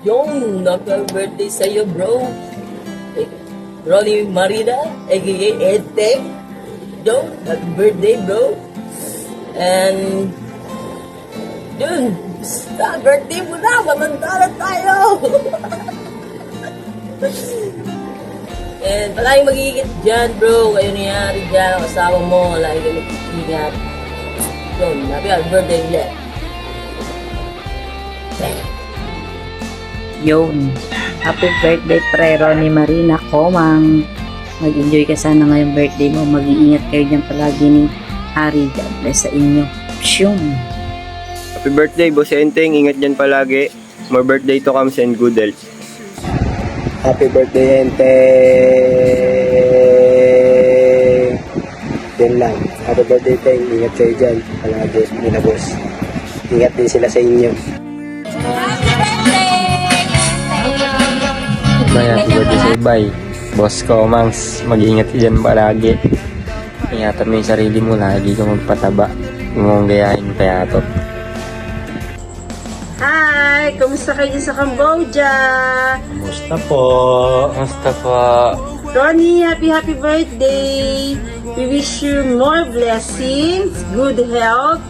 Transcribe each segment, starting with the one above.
Yung naka-birthday sa'yo, bro. Ronnie Marina, aka Edtech. Yo, happy birthday, bro. And, yun, basta, birthday mo na, mamanta na tayo. And palagi mag-iingat dyan, bro. Kayo nangyari dyan, kasama mo, lagi kayo mag-iingat. Yun, happy birthday ulit. Yun. Happy birthday, pre Ronnie Marina Komang. Mag-enjoy ka sana ngayong birthday mo. Mag-iingat kayo dyan palagi ni Hari. God bless sa inyo. Pshum. Happy birthday, Boss Enteng. Ingat dyan palagi. More birthday to come and good health. Happy birthday, Enteng! Yan lang. Happy birthday, Teng. Ingat kayo dyan. Palagi, nila boss. Ingat din sila sa inyo. Happy birthday sa ibay. Boss ko, Mangs. Mag-ingat ka dyan palagi. Ingatan mo yung sarili mo. Lagi kang magpataba. Huwag mong gayahin payatot. Hi! Kumusta kayo sa Cambodia? Kumusta po? Kumusta po? Ronnie, happy birthday! We wish you more blessings, good health,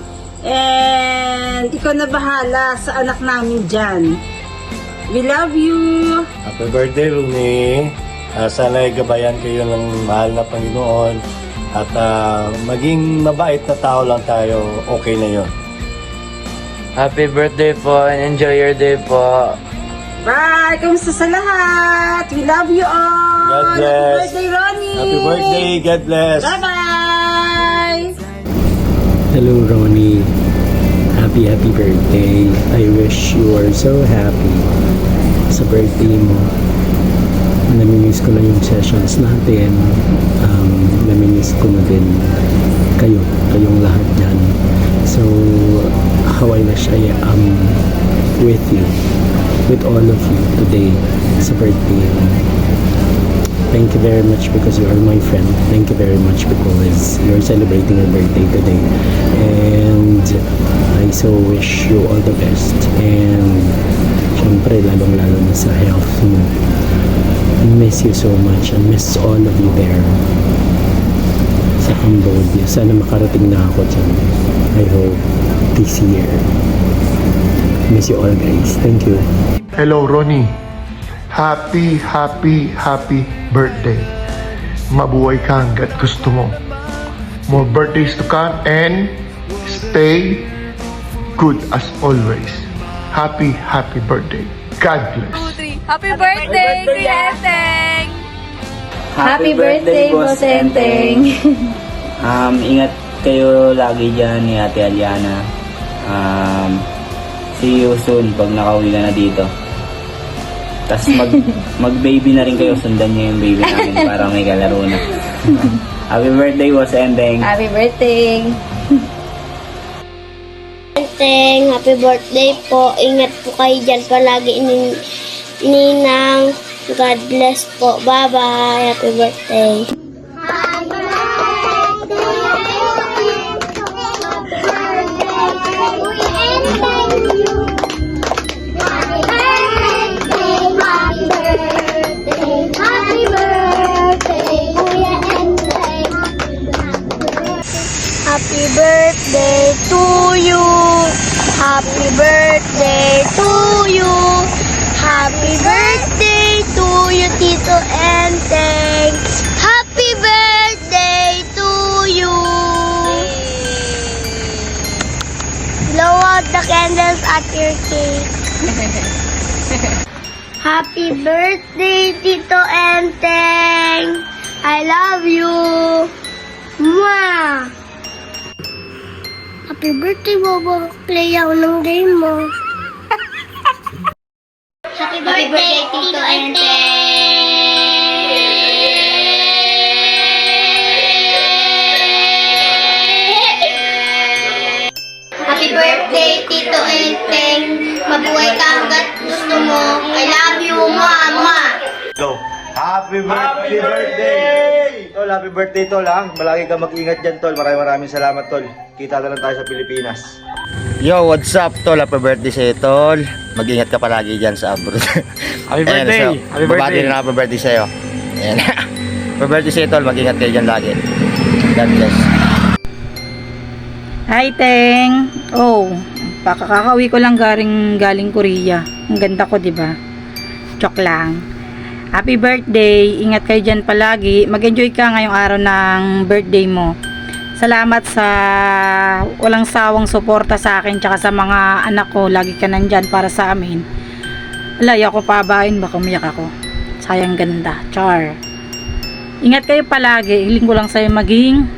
and ikaw na bahala sa anak namin dyan. We love you! Happy birthday, Rumi. Sana gabayan kayo ng mahal na Panginoon at maging mabait na tao lang tayo, okay na yun. Happy birthday po and enjoy your day po. Bye! Kamusta sa lahat? We love you all! God Happy bless. birthday, Ronnie! Happy birthday, God bless. Bye-bye! Hello, Ronnie. Happy birthday. I wish you are so happy sa birthday mo. Namimiss ko na yung sessions natin. Namimiss ko na din kayong lahat dyan. So, how I wish I am with you, with all of you today sa birthday mo. Thank you very much because you are my friend. Thank you very much because you're celebrating your birthday today. And I so wish you all the best. And syempre, lalong-lalo na sa health mo. I miss you so much. I miss all of you there sa Cambodia. Sana makarating na ako dyan. I hope this year. Miss you all, guys. Thank you. Hello, Ronnie. Happy birthday. Mabuhay ka hanggat gusto mo. More birthdays to come and stay good as always. Happy birthday. God bless. Happy birthday, Kuya Enteng! Happy birthday, Boss Enteng! Ingat kayo lagi dyan ni Ate Aliana. See you soon pag nakauwi ka na dito. Tapos mag-baby na rin kayo. Sundan niyo yung baby namin para may kalaro na. Happy birthday, Boss Enteng! Happy birthday! Enteng, happy birthday po. Ingat po kayo dyan palagi, Ninang. God bless po. Bye-bye. Happy birthday. Happy birthday to you. Happy birthday to you. Happy birthday to you, Tito Enteng. Happy birthday to you. Blow out the candles at your cake. Happy birthday, Tito Enteng. I love you. Mwah! Happy birthday, Bobo. Play ako ng game mo. Happy birthday, Tito Happy birthday, Tito Enteng. Mabuhay ka hanggat gusto mo. I love you, Mama. So, happy birthday! Tol, happy birthday tol ha. Malagi ka mag-ingat dyan tol. Maraming salamat tol. Kita na lang tayo sa Pilipinas. Yo, what's up tol? Happy birthday sa'yo tol. Mag-ingat ka palagi dyan sa abroad. Happy birthday! Happy birthday! Happy birthday sa'yo. Ayan. Happy birthday sa'yo tol. Mag-ingat kayo dyan lagi. God bless. Hi, Teng. Oh, pakakakawi ko lang galing Korea. Ang ganda ko, di ba? Joke lang. Happy birthday. Ingat kayo dyan palagi. Mag-enjoy ka ngayong araw ng birthday mo. Salamat sa walang sawang suporta sa akin tsaka sa mga anak ko. Lagi ka nandyan para sa amin. Alay ako pabain. Baka umiyak ako. Sayang ganda. Char. Ingat kayo palagi. Hiling ko lang sa'yo maging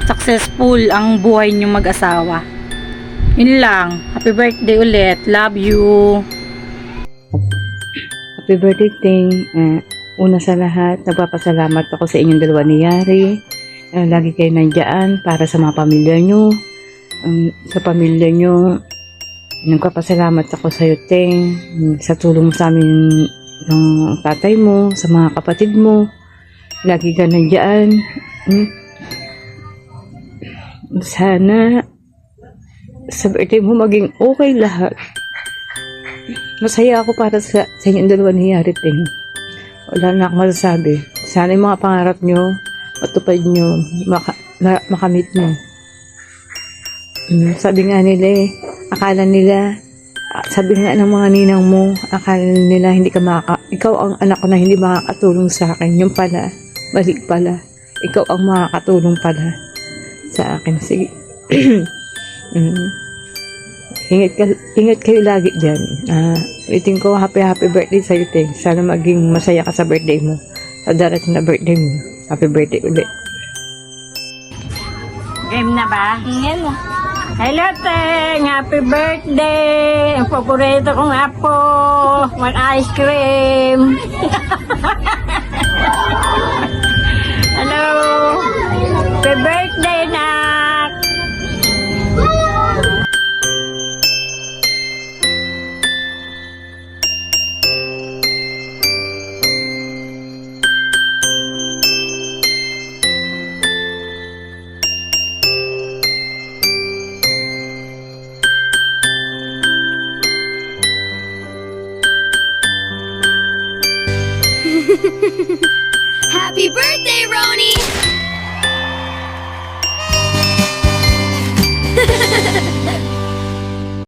successful ang buhay niyong mag-asawa. Yun lang. Happy birthday ulit. Love you. Happy birthday, Ting. Una sa lahat, nagpapasalamat ako sa inyong dalawa ni Yari. Lagi kayo nandiyan para sa mga pamilya nyo. Sa pamilya nyo, nagpapasalamat ako sa iyo, Ting. Sa tulong sa amin ng tatay mo, sa mga kapatid mo. Lagi ka nandiyan. Sana sa birthday mo maging okay lahat. Masaya ako para sa inyong dalawa ni Yari, Ting. Wala na akong masasabi. Sana yung mga pangarap nyo, matupad nyo, makamit nyo. Sabi nga nila akala nila, sabi nga ng mga ninang mo, akala nila hindi ka ikaw ang anak ko na hindi makakatulong sa akin. Yung pala, balik pala. Ikaw ang makakatulong pala sa akin. Sige. Ingat kayo lagi dyan. Ulitin ko, happy birthday sa'yo, Ting. Sana maging masaya ka sa birthday mo. Sa darating na birthday mo. Happy birthday ulit. Game na ba? Ngayon mo. Hello, Ting! Happy birthday! Ang paborito kong apo! Mag-ice cream! Hello! Happy birthday, Nak! Happy birthday, Roni!